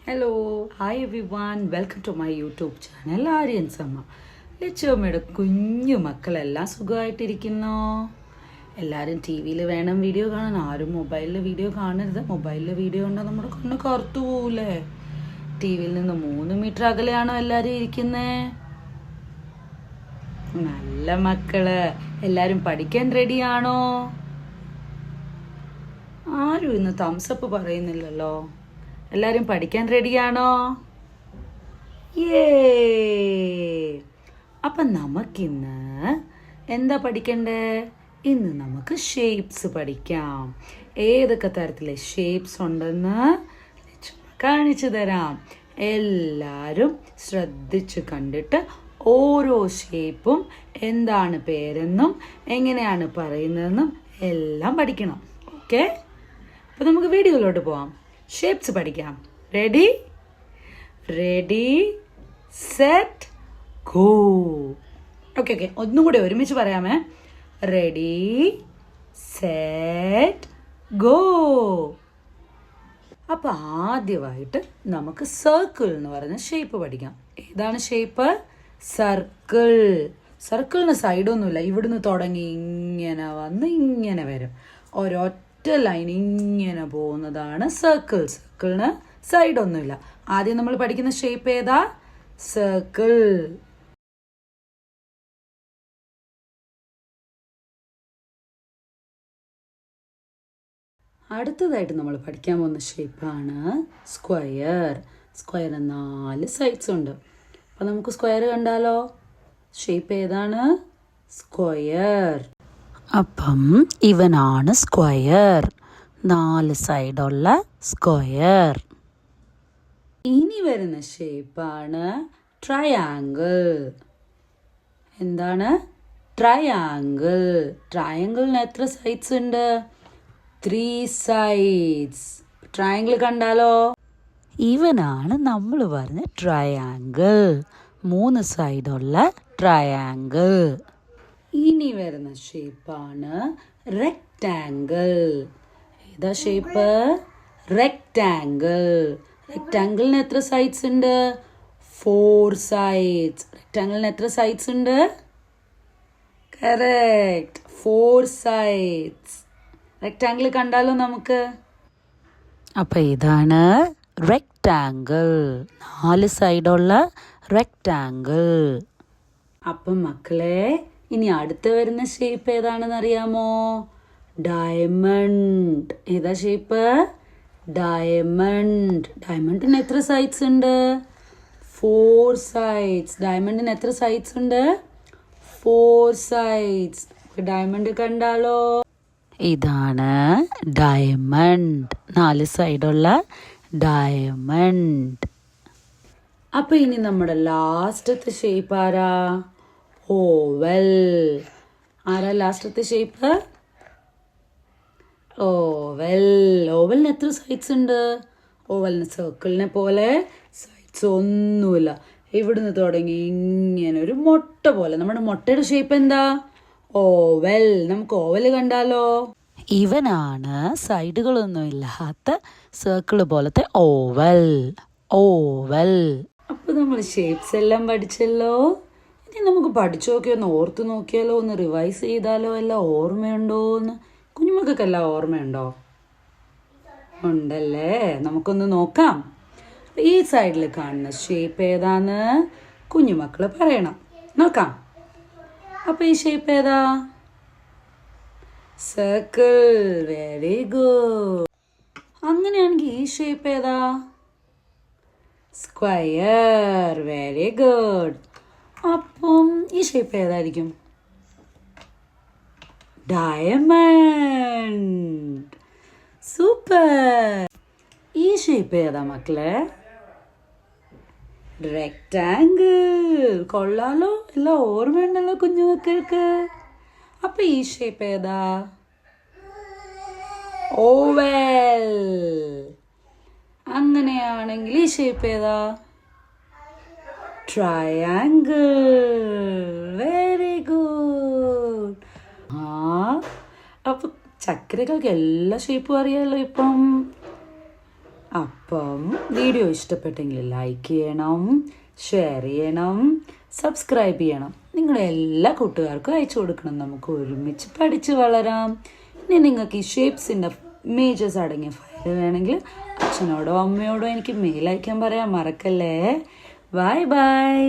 Hello hi everyone welcome to my YouTube channel Aryan's അമ്മ. ലച്ചുമ്മയുടെ കുഞ്ഞു മക്കളെല്ലാം സുഖമായിട്ടിരിക്കുന്നോ? എല്ലാവരും ടി വിയിൽ വേണം വീഡിയോ കാണാൻ, ആരും മൊബൈലിൽ വീഡിയോ കാണരുത്. മൊബൈലിൽ വീഡിയോ ഉണ്ടെങ്കിൽ നമ്മുടെ കണ്ണ് കറുത്തു പോകൂലേ? ടി വിയിൽ നിന്ന് 3 മീറ്റർ അകലെയാണോ എല്ലാവരും ഇരിക്കുന്നേ? നല്ല മക്കള്. എല്ലാവരും പഠിക്കാൻ റെഡിയാണോ? ആരും ഇന്ന് തംസപ്പ് പറയുന്നില്ലല്ലോ. എല്ലാവരും പഠിക്കാൻ റെഡിയാണോ? അപ്പം നമുക്കിന്ന് എന്താ പഠിക്കണ്ടേ? ഇന്ന് നമുക്ക് ഷേപ്സ് പഠിക്കാം. ഏതൊക്കെ തരത്തിലെ ഷേപ്സ് ഉണ്ടെന്ന് കാണിച്ചു തരാം. എല്ലാവരും ശ്രദ്ധിച്ചു കണ്ടിട്ട് ഓരോ ഷേപ്പും എന്താണ് പേരെന്നും എങ്ങനെയാണ് പറയുന്നതെന്നും എല്ലാം പഠിക്കണം. ഓക്കെ, അപ്പം നമുക്ക് വീഡിയോയിലോട്ട് പോവാം. ഷേപ്സ് പഠിക്കാം. Ready set go. ഓക്കെ ഒന്നും കൂടെ ഒരുമിച്ച് പറയാമേ. Ready set go. അപ്പം ആദ്യമായിട്ട് നമുക്ക് സർക്കിൾ എന്ന് പറയുന്ന ഷേപ്പ് പഠിക്കാം. ഏതാണ് ഷേപ്പ്? സർക്കിൾ. സർക്കിളിന് സൈഡൊന്നുമില്ല. ഇവിടുന്ന് തുടങ്ങി ഇങ്ങനെ വന്ന് ഇങ്ങനെ വരും. ഒരൊറ്റ ലൈൻ ഇങ്ങനെ പോകുന്നതാണ് സർക്കിൾ. സർക്കിളിന് സൈഡൊന്നുമില്ല. ആദ്യം നമ്മൾ പഠിക്കുന്ന ഷേപ്പ് ഏതാ? സർക്കിൾ. അടുത്തതായിട്ട് നമ്മൾ പഠിക്കാൻ പോകുന്ന ഷേപ്പാണ് സ്ക്വയർ. സ്ക്വയറിന് 4 സൈഡ്സ് ഉണ്ട്. അപ്പം നമുക്ക് സ്ക്വയർ കണ്ടാലോ? ഷേപ്പ് ഏതാണ്? സ്ക്വയർ. അപ്പം ഇവനാണ് സ്ക്വയർ. 4 സൈഡുള്ള സ്ക്വയർ. ഇനി വരുന്ന ഷേപ്പാണ് ട്രയാങ്കിൾ. എന്താണ്? ട്രയാങ്കിൾ. ട്രയാങ്കിളിന് എത്ര സൈഡ്സ് ഉണ്ട്? 3 സൈഡ്സ്. ട്രയാങ്കിൾ കണ്ടാലോ? ഇവനാണ് നമ്മൾ പറഞ്ഞ ട്രയാങ്കിൾ. 3 സൈഡുള്ള ട്രയാങ്കിൾ. ഇനി വരുന്ന ഷേപ്പാണ് റെക്റ്റാങ്കിൾ. ഏതാ ഷേപ്പ്? റെക്റ്റാങ്കിൾ. റെക്റ്റാങ്കിളിന് എത്ര സൈഡ്സ് ഉണ്ട്? 4 സൈഡ്സ്. റെക്റ്റാങ്കിളിന് എത്ര സൈഡ്സ് ഉണ്ട്? Correct, 4 sides. റെക്റ്റാങ്കിൾ കണ്ടാലോ നമുക്ക്? അപ്പം ഇതാണ് റെക്റ്റാങ്കിൾ. 4 സൈഡുള്ള റെക്റ്റാങ്കിൾ. അപ്പം മക്കളെ, ഇനി അടുത്ത് വരുന്ന ഷേപ്പ് ഏതാണെന്ന് അറിയാമോ? ഡയമണ്ട്. ഏതാ ഷേപ്പ്? ഡയമണ്ട്. ഡയമണ്ടിന് എത്ര സൈഡ്സ് ഉണ്ട്? 4 സൈഡ്സ്. ഡയമണ്ടിന് എത്ര സൈഡ്സ് ഉണ്ട്? 4 സൈഡ്സ്. ഡയമണ്ട് കണ്ടാലോ? ഇതാണ് ഡയമണ്ട്. 4 സൈഡുള്ള ഡയമണ്ട്. അപ്പൊ ഇനി നമ്മുടെ ലാസ്റ്റത്തെ ഷേപ്പ് ആരാ? ഓവൽ. ആരാ ലാസ്റ്റത്തെ ഷേപ്പ്? ഓവൽ. ഓവലിന് എത്ര സൈഡ്സ് ഉണ്ട്? ഓവലിന് സർക്കിളിനെ പോലെ സൈഡ്സ് ഒന്നുമില്ല. ഇവിടുന്ന് തുടങ്ങി ഇങ്ങനെ ഒരു മുട്ട പോലെ. നമ്മുടെ മുട്ടയുടെ ഷേപ്പ് എന്താ? ഓവൽ. നമുക്ക് ഓവൽ കണ്ടാലോ? ഇവനാണ് സൈഡുകളൊന്നും ഇല്ലാത്ത സർക്കിൾ പോലത്തെ ഓവൽ. ഓവൽ. അപ്പൊ നമ്മൾ ഷേപ്സ് എല്ലാം പഠിച്ചല്ലോ. ഇനി നമുക്ക് പഠിച്ചു നോക്കിയൊന്ന് ഓർത്ത് നോക്കിയാലോ, ഒന്ന് റിവൈസ് ചെയ്താലോ? എല്ലാം ഓർമ്മയുണ്ടോന്ന്? കുഞ്ഞുമക്കൾക്കെല്ലാം ഓർമ്മയുണ്ടോ? ഉണ്ടല്ലേ. നമുക്കൊന്ന് നോക്കാം. ഈ സൈഡിൽ കാണുന്ന ഷേപ്പ് ഏതാന്ന് കുഞ്ഞുമക്കള് പറയണം. നോക്കാം. അപ്പൊ ഈ ഷേപ്പ് ഏതാ? സർക്കിൾ. Very good. അങ്ങനെയാണെങ്കിൽ ഈ ഷേപ്പ് ഏതാ? സ്ക്വയർ. Very good. അപ്പം ഈ ഷേപ്പ് ഏതായിരിക്കും? ഡയമണ്ട്. സൂപ്പർ. ഈ ഷേപ്പ് ഏതാ മക്കളെ? റെക്റ്റാങ്കിൾ. കൊള്ളാലോ. എല്ലാം ഓർമ്മയുണ്ടല്ലോ കുഞ്ഞുമക്കൾക്ക്. അപ്പൊ ഈ ഷേപ്പ് ഏതാ? ഓവൽ. അങ്ങനെയാണെങ്കിൽ ഈ ഷേപ്പ് ഏതാ? ട്രയാങ്കിൾ. Very good. അപ്പൊ ചക്കരകൾക്ക് എല്ലാ ഷേപ്പും അറിയാലോ ഇപ്പം. അപ്പം വീഡിയോ ഇഷ്ടപ്പെട്ടെങ്കിൽ ലൈക്ക് ചെയ്യണം, ഷെയർ ചെയ്യണം, സബ്സ്ക്രൈബ് ചെയ്യണം. നിങ്ങളുടെ എല്ലാ കൂട്ടുകാർക്കും അയച്ചു കൊടുക്കണം. നമുക്ക് ഒരുമിച്ച് പഠിച്ച് വളരാം. ഇനി നിങ്ങൾക്ക് ഈ ഷേപ്സിൻ്റെ ഇമേജസ് അടങ്ങിയ ഫയൽ വേണമെങ്കിൽ അച്ഛനോടോ അമ്മയോടോ എനിക്ക് മെയിൽ അയക്കാൻ പറയാൻ മറക്കല്ലേ. Bye bye.